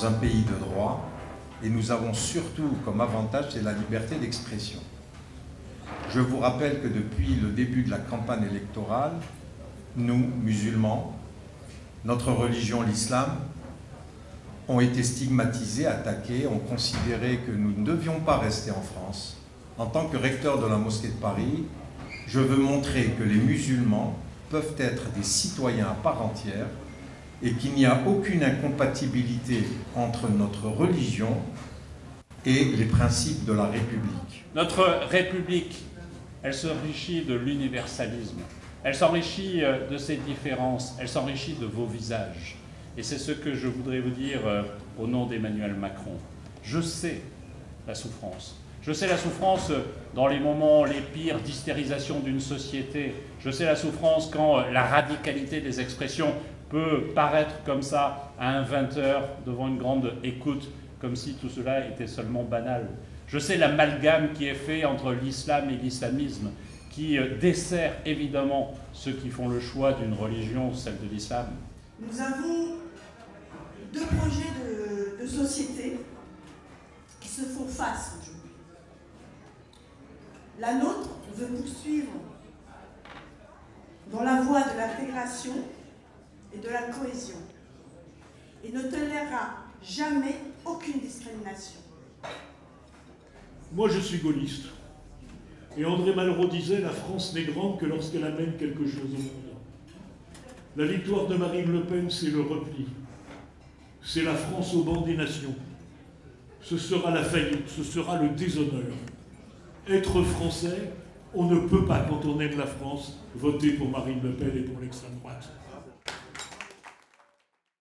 dans un pays de droit et nous avons surtout comme avantage, c'est la liberté d'expression. Je vous rappelle que depuis le début de la campagne électorale, nous, musulmans, notre religion, l'islam, ont été stigmatisés, attaqués, ont considéré que nous ne devions pas rester en France. En tant que recteur de la mosquée de Paris, je veux montrer que les musulmans peuvent être des citoyens à part entière et qu'il n'y a aucune incompatibilité entre notre religion et les principes de la République. Notre République, elle s'enrichit de l'universalisme, elle s'enrichit de ses différences, elle s'enrichit de vos visages. Et c'est ce que je voudrais vous dire au nom d'Emmanuel Macron. Je sais la souffrance. Je sais la souffrance dans les moments les pires d'hystérisation d'une société. Je sais la souffrance quand la radicalité des expressions peut paraître comme ça à un 20h devant une grande écoute, comme si tout cela était seulement banal. Je sais l'amalgame qui est fait entre l'islam et l'islamisme, qui dessert évidemment ceux qui font le choix d'une religion, celle de l'islam. Nous avons deux projets de société qui se font face aujourd'hui. La nôtre veut poursuivre dans la voie de l'intégration et de la cohésion et ne tolérera jamais aucune discrimination. Moi, je suis gaulliste. Et André Malraux disait « La France n'est grande que lorsqu'elle amène quelque chose au monde ». La victoire de Marine Le Pen, c'est le repli. C'est la France au banc des nations. Ce sera la faillite, ce sera le déshonneur. Être français, on ne peut pas, quand on aime la France, voter pour Marine Le Pen et pour l'extrême droite.